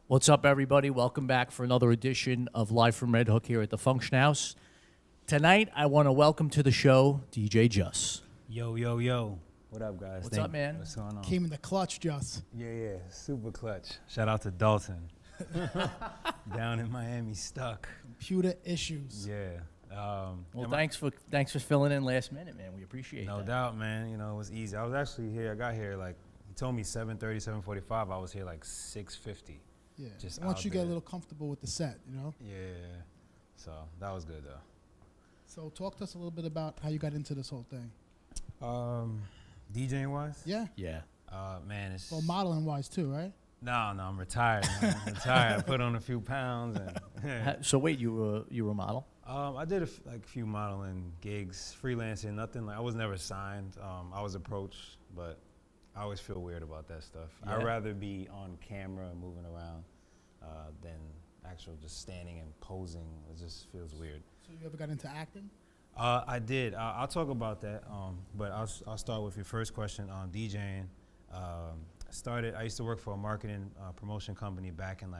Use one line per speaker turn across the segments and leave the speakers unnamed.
What's up, everybody? Welcome back for another edition of Live from Redhook here at the Function House. Tonight, I want to welcome to the show DJ Juss.
Yo, yo, yo. What up, guys?
What's up, man?
What's going on?
Came in the clutch, Juss.
Yeah, super clutch. Shout out to Dalton. Down in Miami, stuck.
Computer issues.
Yeah.
Well, thanks for filling in last minute, man. We appreciate
No
that.
doubt, man. You know, it was easy. I was actually here. I got here like, he told me 7:30, 7:45. I was here like 6:50.
Yeah.
Just
Once
out
you get a
there.
little comfortable with the set, you know?
Yeah. So that was good, though.
So talk to us a little bit about how you got into this whole thing.
DJing wise?
Yeah?
Yeah.
Man, it's...
Well, modeling wise too, right?
No, I'm retired, man. I'm retired. I put on a few pounds. And
So wait, you were a model?
I did a few modeling gigs, freelancing, nothing like, I was never signed. I was approached, but I always feel weird about that stuff.
Yeah.
I'd rather be on camera moving around than actual just standing and posing. It just feels weird.
So you ever got into acting?
I did. I'll talk about that, but I'll start with your first question on DJing. I used to work for a marketing promotion company back in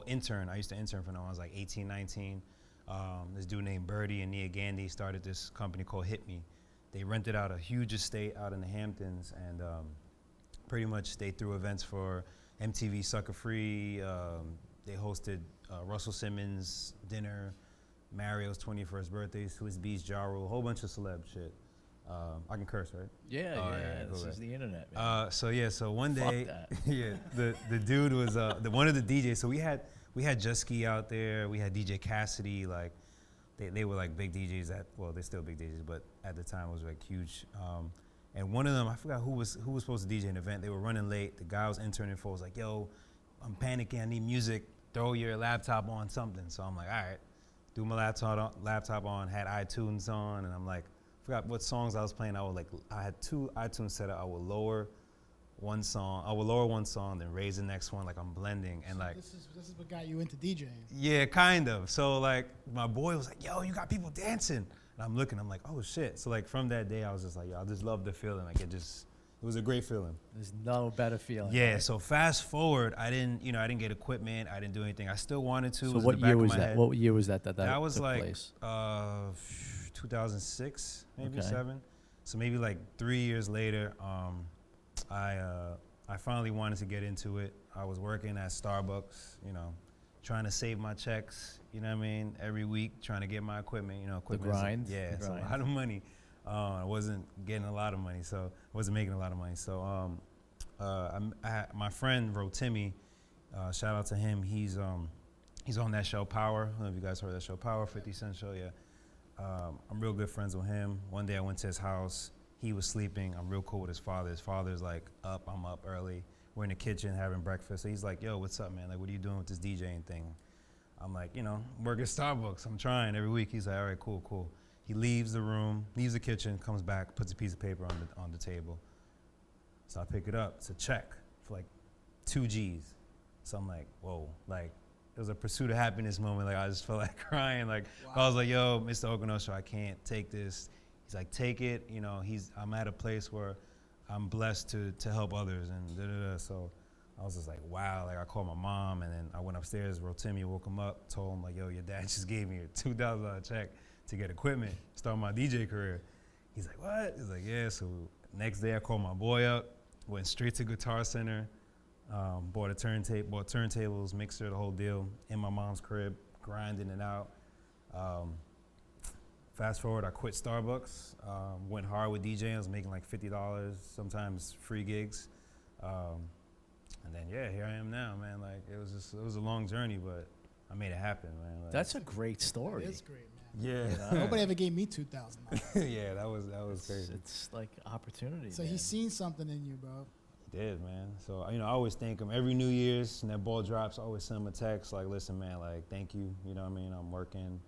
intern. I used to intern when I was like 18, 19. This dude named Birdie and Nia Gandhi started this company called Hit Me. They rented out a huge estate out in the Hamptons, and pretty much they threw events for MTV Sucker Free. They hosted Russell Simmons dinner, Mario's 21st birthday, Swiss Beats, Ja Rule, a whole bunch of celeb shit. I can curse, right?
Yeah,
Oh,
yeah.
yeah,
This
go
is
ahead.
the internet, man.
So one
Fuck
day,
that.
yeah, the dude was one of the DJs. So we had Jusky out there. We had DJ Cassidy. Like they were like big DJs they're still big DJs, but at the time it was like huge. And one of them, I forgot who was supposed to DJ an event. They were running late. The guy I was interning for was like, "Yo, I'm panicking. I need music. Throw your laptop on something." So I'm like, "All right." Threw my laptop on. Had iTunes on, and I'm like, forgot what songs I was playing. I had two iTunes set up. I would lower one song, then raise the next one. Like I'm blending, and
So
like
this is what got you into DJing.
yeah, kind of. So like my boy was like, "Yo, you got people dancing," and I'm looking. I'm like, "Oh shit!" So like from that day, I was just like, "Yo, I just love the feeling." Like it was a great feeling.
There's no better feeling.
Yeah.
right?
So fast forward, I didn't get equipment. I didn't do anything. I still wanted to.
So
It
what
in the
year
back of
was
my
that?
head.
What year was that
That was
took
like
place?
2006, maybe
Okay.
7. So maybe like 3 years later, I finally wanted to get into it. I was working at Starbucks, trying to save my checks, you know what I mean, every week, trying to get my equipment, equipment.
grind,
Yeah,
the
it's a
grind.
lot of money. I wasn't getting a lot of money, so I wasn't making a lot of money. So my friend Rotimi, shout out to him. He's on that show Power. I don't know if you guys heard that show Power, 50 Cent show. Yeah, I'm real good friends with him. One day I went to his house. He was sleeping. I'm real cool with his father. His father's like up. I'm up early. We're in the kitchen having breakfast. So he's like, "Yo, what's up, man? Like, what are you doing with this DJing thing?" I'm like, work at Starbucks. I'm trying every week. He's like, "All right, cool." He leaves the room, leaves the kitchen, comes back, puts a piece of paper on the table. So I pick it up. It's a check for like 2 G's. So I'm like, whoa, like it was a pursuit of happiness moment. Like I just felt like crying. Like I was like, "Yo, Mr. Okanoso, I can't take this." He's like, "Take it." I'm at a place where I'm blessed to help others and da-da-da. So I was just like, wow. Like I called my mom, and then I went upstairs. Rotimi woke him up, told him like, "Yo, your dad just gave me a $2,000 check to get equipment, start my DJ career." He's like, "What?" He's like, "Yeah." So next day I called my boy up, went straight to Guitar Center, bought turntables, mixer, the whole deal in my mom's crib, grinding it out. Fast forward, I quit Starbucks, went hard with DJing. I was making like $50, sometimes free gigs. And then, yeah, here I am now, man. Like, it was a long journey, but I made it happen, man. Like,
That's a great story.
It is great, man.
yeah.
Nobody ever gave me $2,000.
Yeah, that was crazy.
It's like opportunity.
So
man.
he's seen something in you, bro.
He did, man. So, I always thank him. Every New Year's, and that ball drops, I always send him a text, like, "Listen, man, like, thank you. You know what I mean? I'm working.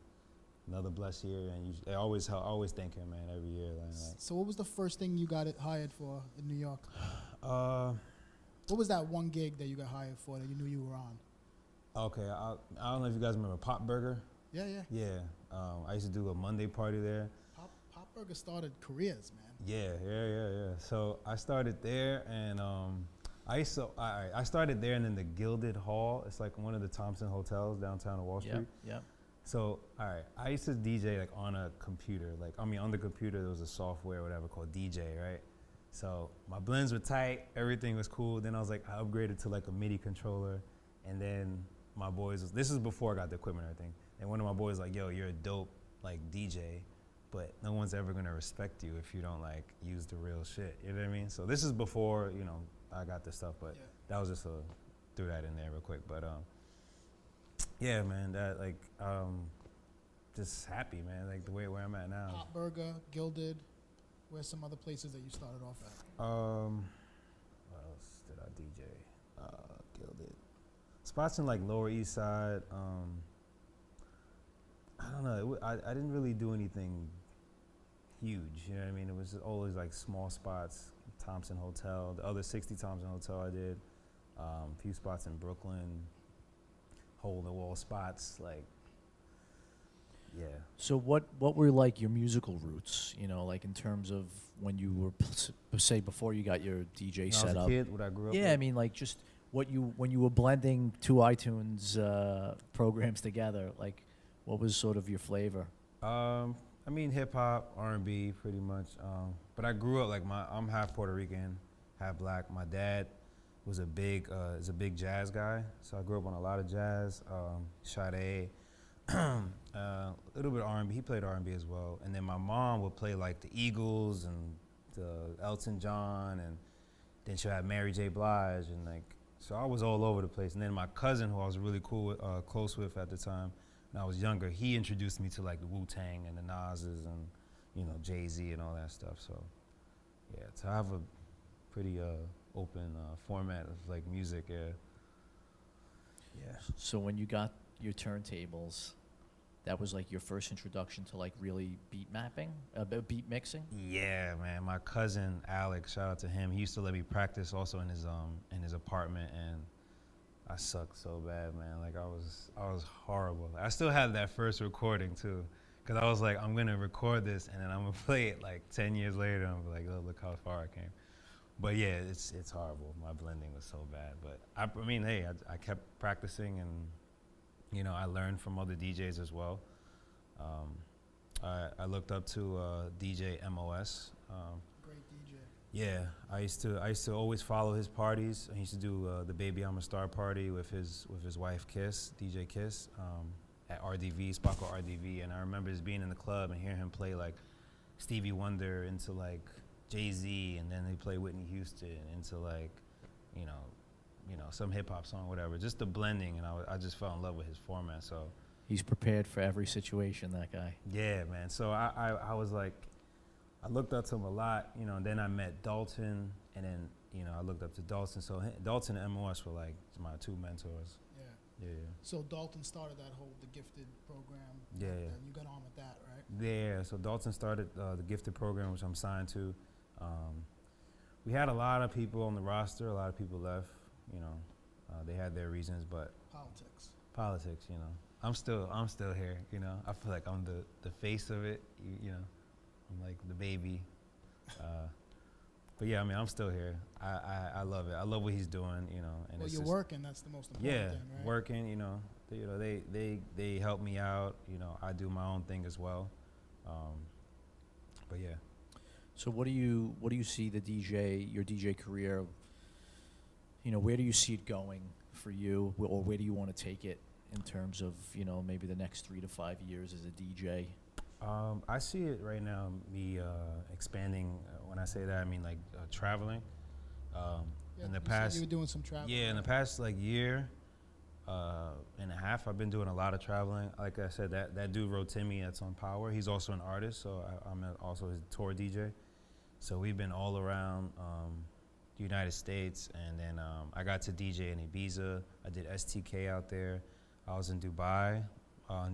Another blessed year." And I always thank him, man, every year. Like,
So what was the first thing you got hired for in New York?
uh,
What was that one gig that you got hired for that you knew you were on?
okay, I don't know if you guys remember Pop Burger.
Yeah, yeah.
Yeah, I used to do a Monday party there.
Pop Burger started careers, man.
Yeah. So I started there, and I started there and then the Gilded Hall. It's like one of the Thompson hotels downtown on Wall Street.
Yeah.
So, all right, I used to DJ like on a computer. Like, I mean, on the computer, there was a software, whatever, called DJ, right? So my blends were tight, everything was cool. Then I was like, I upgraded to like a MIDI controller. And then my boys, this is before I got the equipment and everything. And one of my boys was like, yo, you're a dope like DJ, but no one's ever gonna respect you if you don't like use the real shit. You know what I mean? So this is before, you know, I got this stuff, but that was just threw that in there real quick. But yeah, man, that like just happy, man, like the way where I'm at now.
Hot Burger, Gilded. Where's some other places that you started off at?
What else did I DJ? Gilded. Spots in like Lower East Side. I don't know. I didn't really do anything huge. You know what I mean? It was always like small spots. Thompson Hotel, the other 60 Thompson Hotel I did. A few spots in Brooklyn. Hole in the wall spots, like. Yeah.
So what were like your musical roots? You know, like in terms of when you were say before you got your DJ set up.
When I was a kid, what I grew up with.
Yeah, I mean like just when you were blending two iTunes programs together, like what was sort of your flavor?
I mean hip hop, R&B, pretty much. But I grew up like I'm half Puerto Rican, half black. My dad was a big jazz guy, so I grew up on a lot of jazz. Sade. A little bit of R&B. He played R&B as well. And then my mom would play like the Eagles and the Elton John, and then she'll have Mary J. Blige, and like, so I was all over the place. And then my cousin, who I was really close with at the time, when I was younger, he introduced me to like the Wu-Tang and the Nas's and, you know, Jay-Z and all that stuff. So yeah, to have a pretty open format of like music, yeah.
So when you got your turntables, that was like your first introduction to like really beat mapping, beat mixing?
Yeah, man. My cousin Alex, shout out to him. He used to let me practice also in his apartment, and I sucked so bad, man. Like I was horrible. I still have that first recording too, because I was like, I'm gonna record this and then I'm gonna play it like 10 years later. And I'm like, oh, look how far I came. But yeah, it's horrible. My blending was so bad. But I mean, hey, I kept practicing, and you know, I learned from other DJs as well. I looked up to DJ MOS.
Great DJ.
Yeah, I used to always follow his parties. He used to do the Baby I'm a Star party with his wife Kiss, DJ Kiss, at RDV, Spaco RDV. And I remember just being in the club and hearing him play like Stevie Wonder into like Jay-Z, and then he played Whitney Houston into like, you know, some hip hop song, whatever. Just the blending, and I just fell in love with his format. So
He's prepared for every situation, that guy.
yeah, man. So I was like, I looked up to him a lot, you know. And then I met Dalton, and then I looked up to Dalton. So Dalton and MOS were like my two mentors. Yeah.
So Dalton started that whole The Gifted program.
Yeah.
And you got on with that, right?
Yeah. So Dalton started the Gifted program, which I'm signed to. We had a lot of people on the roster. A lot of people left. They had their reasons, but politics. I'm still here. I feel like I'm the face of it. I'm like the baby. But yeah, I mean, I'm still here. I love it. I love what he's doing. And
well,
it's
you're working. That's the most important thing, right?
Working. They help me out. I do my own thing as well. But yeah.
So what do you see your DJ career? Where do you see it going for you, or where do you want to take it in terms of maybe the next 3 to 5 years as a DJ?
I see it right now, me expanding. When I say that, I mean like traveling. In the past,
you were doing some traveling.
Yeah, in the past year and a half, I've been doing a lot of traveling. Like I said, that dude Rotimi, that's on Power. He's also an artist, so I'm also his tour DJ. So we've been all around the United States, and then I got to DJ in Ibiza. I did STK out there. I was in Dubai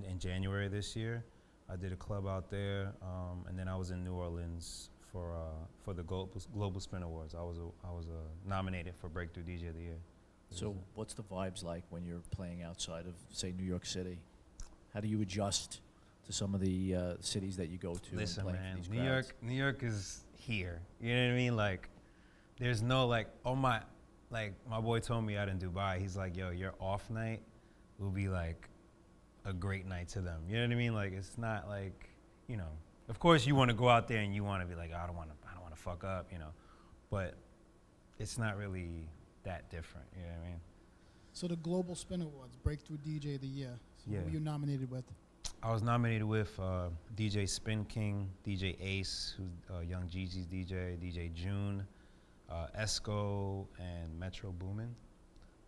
in January this year. I did a club out there, and then I was in New Orleans for the Global Spin Awards. I was nominated for Breakthrough DJ of the Year.
So what's the vibes like when you're playing outside of, say, New York City? How do you adjust to some of the cities that you go to?
Listen,
and
man,
these crowds?
New York is here. You know what I mean? Like, there's no like my boy told me out in Dubai, he's like, yo, your off night will be like a great night to them. You know what I mean? Like, it's not like, you know, of course you want to go out there and you want to be like, oh, I don't want to fuck up, you know, but it's not really that different. You know what I mean?
So the Global Spin Awards, Breakthrough DJ of the Year. So
Yeah.
who were you nominated with?
I was nominated with DJ Spin King, DJ Ace, who's Young Gigi's DJ, DJ June, Esco, and Metro Boomin.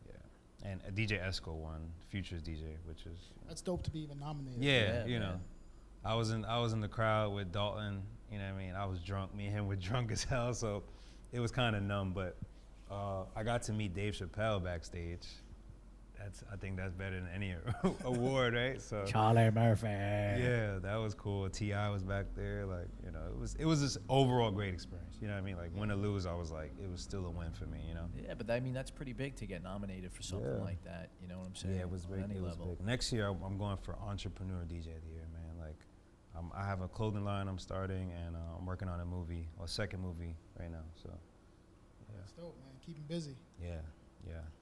Yeah, and DJ Esco won Future's DJ, which is
That's dope to be even nominated.
yeah,
Yeah,
you know.
man.
I was in the crowd with Dalton. You know what I mean? I was drunk. Me and him were drunk as hell, so it was kind of numb. But I got to meet Dave Chappelle backstage. I think that's better than any award, right? So
Charlie Murphy.
yeah, that was cool. T.I. was back there, like, you know, it was just overall great experience. You know what I mean? Like, win or lose, I was like, it was still a win for me. You know?
Yeah, but I mean that's pretty big to get nominated for something
Yeah.
like that. You know what I'm saying?
Yeah, it was
On
big.
any
It was
level.
big. Next year, I'm going for Entrepreneur DJ of the Year, man. Like, I have a clothing line I'm starting, and I'm working on a movie, or a second movie right now. So,
That's dope, man. Keep 'em busy.
yeah.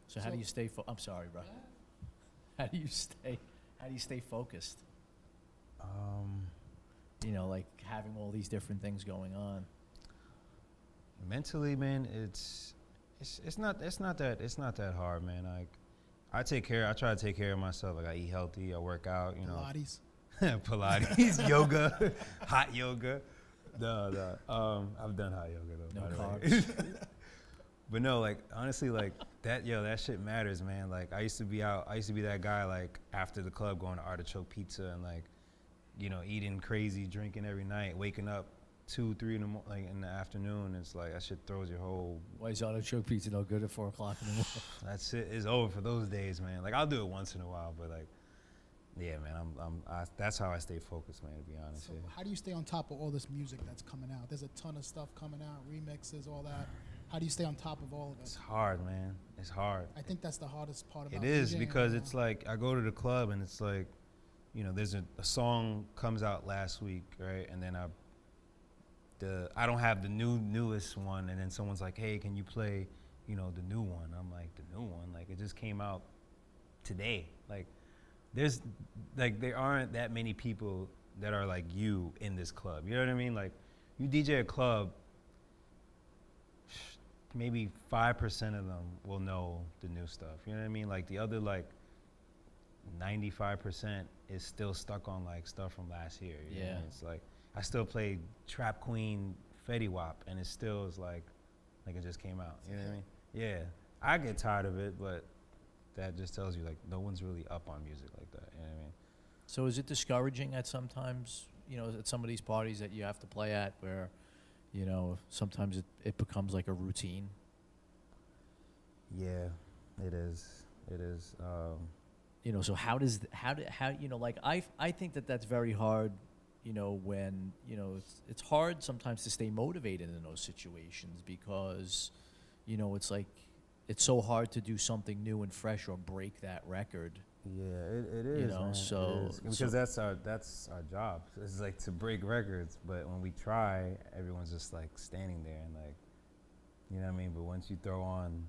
So how do you stay? I'm sorry, bro. How do you stay focused? You know, like having all these different things going on.
Mentally, man, it's not that hard, man. Like, I try to take care of myself. Like, I eat healthy, I work out, you know.
Pilates.
Pilates, yoga, hot yoga. No, I've done hot yoga though.
No
by the way.
carbs.
But no, like, honestly, like that shit matters, man. Like, I used to be that guy, like, after the club going to Artichoke Pizza and, like, you know, eating crazy, drinking every night, waking up 2, 3 in the afternoon. It's like that shit throws your whole.
Why is artichoke pizza no good at 4 o'clock in the morning?
That's it. It's over for those days, man. Like, I'll do it once in a while, but like, yeah, man. That's how I stay focused, man. To be honest.
So
Yeah.
how do you stay on top of all this music that's coming out? There's a ton of stuff coming out, remixes, all that. How do you stay on top of all of
It's
it?
hard, man. It's hard.
I think that's the hardest part about
It is
DJing
because
right
it's
now.
like I go to the club and it's like, you know, there's a song comes out last week, right? And then I don't have the newest one, and then someone's like, hey, can you play, you know, the new one? I'm like, the new one? Like, it just came out today. Like, there aren't that many people that are like you in this club. You know what I mean? Like, you DJ a club, maybe 5% of them will know the new stuff. You know what I mean? Like, the other, like, 95% is still stuck on, like, stuff from last year. You know what I mean? It's like, I still play Trap Queen Fetty Wap, and it still is like it just came out. You know what I mean? Yeah. I get tired of it, but that just tells you, like, no one's really up on music like that. You know what I mean?
So is it discouraging at sometimes, you know, at some of these parties that you have to play at where, you know, sometimes it becomes like a routine?
Yeah, it is. It is.
You know, so how you know, like I think that's very hard, you know, when, you know, it's hard sometimes to stay motivated in those situations because, you know, it's like it's so hard to do something new and fresh or break that record.
Yeah, it is.
You know,
man. It
so-
is. Because
so-
that's our job. It's like to break records, but when we try, everyone's just like standing there and like, you know what I mean? But once you throw on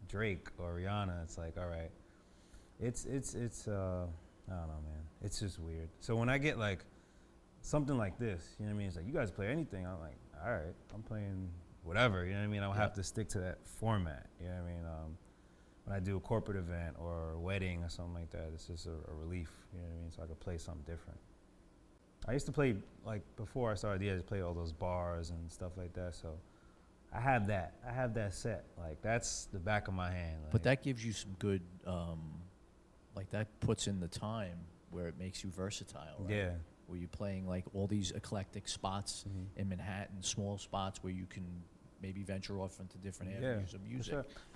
Drake or Rihanna, it's like, all right. It's I don't know, man. It's just weird. So when I get like something like this, you know what I mean? It's like, you guys play anything. I'm like, all right, I'm playing whatever. You know what I mean? I don't have to stick to that format. You know what I mean? When I do a corporate event or a wedding or something like that, it's just a relief. You know what I mean? So I could play something different. I used to play, like, before I started, I just play all those bars and stuff like that. So I have that. I have that set. Like, that's the back of my hand. Like,
But that gives you some good, like that puts in the time where it makes you versatile, right?
yeah.
Where you're playing like all these eclectic spots
Mhm.
in Manhattan, small spots where you can maybe venture off into different
Yeah,
avenues of
for
music.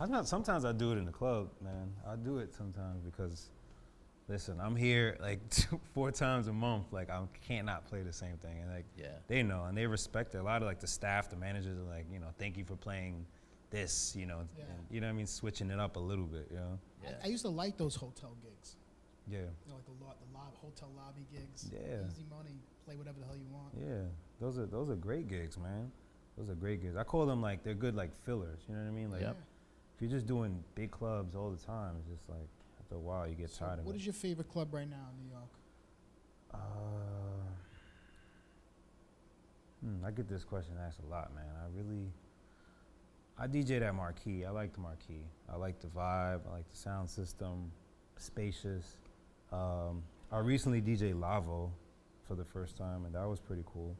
sure. Sometimes I do it in the club, man. I do it sometimes because, listen, I'm here like 4 times a month. Like, I can't not play the same thing. And like,
Yeah.
they know and they respect it. A lot of like the staff, the managers are like, you know, thank you for playing this, you know,
Yeah.
and, you know what I mean, switching it up a little bit, you know.
Yeah.
I used to like those hotel gigs.
Yeah,
You know, like the hotel lobby gigs.
Yeah.
Easy money, play whatever the hell you want.
yeah. Those are great gigs, man. Those are great gigs. I call them like they're good like fillers. You know what I mean? Like
Yep.
if you're just doing big clubs all the time, it's just like after a while you get tired of it.
What is your favorite club right now in New York?
I get this question asked a lot, man. I DJ'd at Marquee. I like the Marquee. I like the vibe. I like the sound system, spacious. I recently DJ'd Lavo for the first time, and that was pretty cool.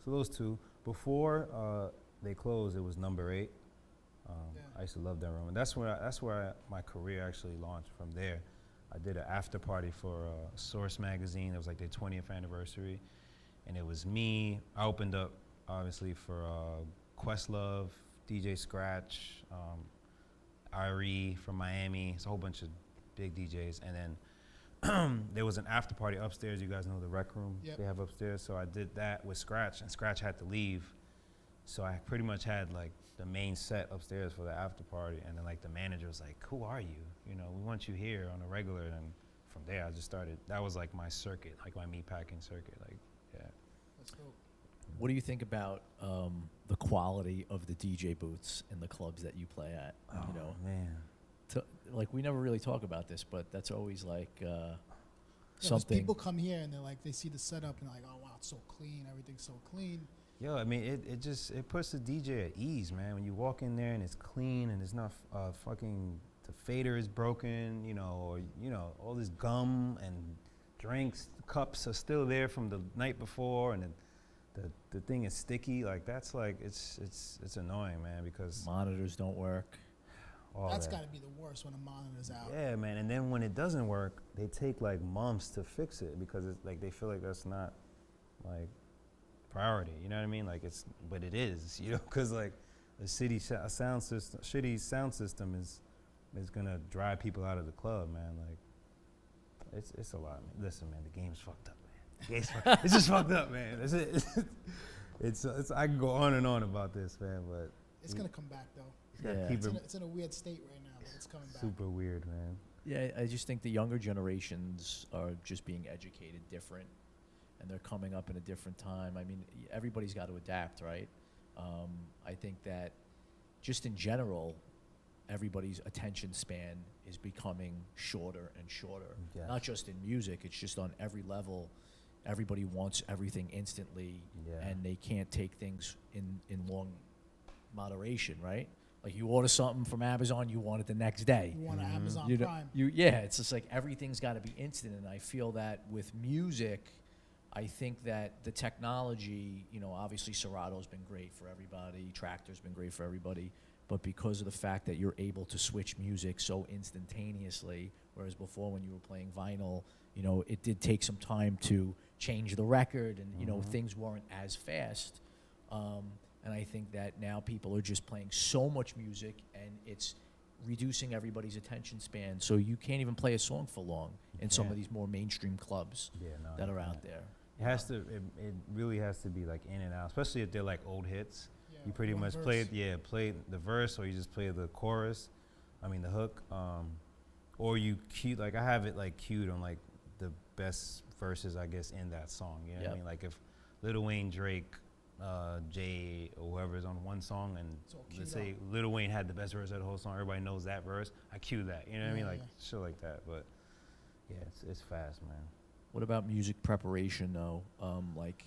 So those two. Before they closed, it was Number 8. I used to love that room, and that's where my career actually launched. From there, I did an after party for Source magazine. It was like their 20th anniversary, and it was me. I opened up obviously for Questlove, DJ Scratch, Irie from Miami. It's a whole bunch of big DJs, and then there was an after party upstairs. You guys know the rec room they have upstairs. So I did that with Scratch, and Scratch had to leave. So I pretty much had like the main set upstairs for the after party, and then like the manager was like, "Who are you? You know, we want you here on a regular." And from there, I just started. That was like my circuit, like my meatpacking circuit. Like, yeah.
Let's go.
What do you think about the quality of the DJ booths in the clubs that you play at?
Oh,
you know,
man.
Like we never really talk about this, but that's always like
Yeah, 'cause
something.
people come here and they're like, they see the setup and they're like, oh wow, it's so clean, everything's so clean.
Yo, I mean, it puts the DJ at ease, man. When you walk in there and it's clean and it's not fucking, the fader is broken, you know, or, you know, all this gum and drinks, cups are still there from the night before, and the thing is sticky. Like, that's like, it's annoying, man, because
Monitors don't work.
That's
that.
got to be the worst when a monitor's out.
Yeah, man. And then when it doesn't work, they take like months to fix it because it's like they feel like that's not like priority. You know what I mean? Like but it is. You know, because like the shitty sound system is gonna drive people out of the club, man. Like it's a lot. Man. Listen, man, the game's fucked up, man. The game's fucked. It's just fucked up, man. That's it. It's I can go on and on about this, man, but
It's going to come back though.
Yeah.
keep
It's in a weird state right now, but it's coming back.
super weird, man.
Yeah, I just think the younger generations are just being educated different, and they're coming up in a different time. I mean, everybody's got to adapt, right? I think that just in general, everybody's attention span is becoming shorter and shorter.
Yes.
Not just in music, it's just on every level. Everybody wants everything instantly,
Yeah.
and they can't take things in long moderation, right? Like you order something from Amazon, you want it the next day.
You want an Amazon
You know,
Prime.
it's just like everything's got to be instant, and I feel that with music, I think that the technology, you know, obviously Serato's been great for everybody, Tractor's been great for everybody, but because of the fact that you're able to switch music so instantaneously, whereas before when you were playing vinyl, you know, it did take some time to change the record, and you know, things weren't as fast. And I think that now people are just playing so much music, and it's reducing everybody's attention span. So you can't even play a song for long in some of these more mainstream clubs that are out there.
It has to. It really has to be like in and out, especially if they're like old hits.
Yeah,
You pretty
one
much
verse.
play the verse, or you just play the chorus. I mean the hook, or you cue. Like I have it like cued on like the best verses, I guess, in that song. You know what I mean? Like if Lil Wayne, Drake, Jay, or whoever is on one song, and
It's all queued
let's say Lil Wayne had the best verse of the whole song, everybody knows that verse, I cue that. You know what I mean? Like shit like that. But yeah, it's fast, man.
What about music preparation, though? Like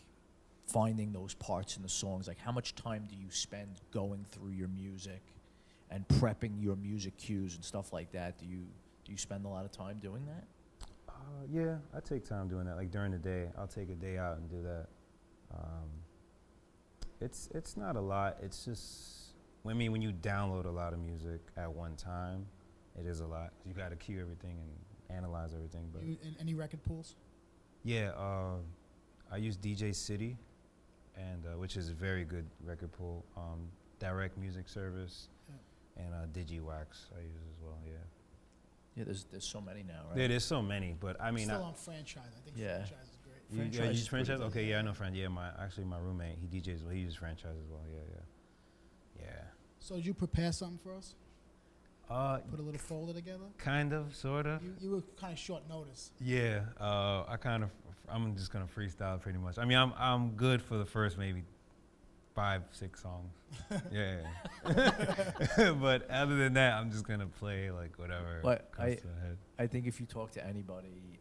finding those parts in the songs. Like, how much time do you spend going through your music and prepping your music cues and stuff like that? Do you spend a lot of time doing that?
Yeah, I take time doing that. Like during the day, I'll take a day out and do that. It's not a lot. It's just, I mean, when you download a lot of music at one time, it is a lot. You got to cue everything and analyze everything. But
In any record pools?
yeah, I use DJ City, and which is a very good record pool. Direct Music Service, and DigiWax I use as well. Yeah.
Yeah, there's so many now, right?
Yeah, there's so many, but I mean,
Still on Franchise. I think
Yeah.
Franchise is great.
you
Franchise
use
is pretty
franchise?
good.
Okay, yeah, I know franchise. Yeah, my roommate, he DJs, he uses franchise as well. Yeah.
So did you prepare something for us?
Uh,
Put a little folder together?
kind of, sort of.
You were kind of short notice.
Yeah, I'm just gonna freestyle pretty much. I mean, I'm good for the first maybe 5-6 songs. Yeah. But other than that, I'm just gonna play like whatever
But
comes to the head.
I think if you talk to anybody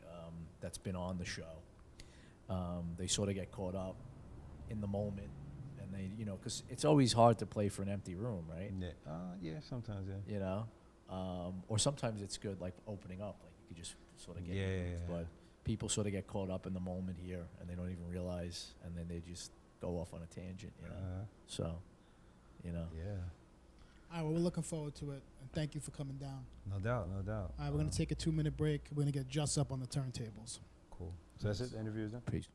that's been on the show, they sort of get caught up in the moment, and they, you know, because it's always hard to play for an empty room, right?
Yeah, sometimes, yeah.
You know, or sometimes it's good, like opening up, like you could just sort of get moved. But people sort of get caught up in the moment here, and they don't even realize, and then they just go off on a tangent, you know. So, you know.
Yeah.
All right, well, we're looking forward to it, and thank you for coming down.
No doubt.
All right, we're going to take a 2-minute break. We're going to get Juss up on the turntables.
Cool. So that's it? The interview is done?
Peace.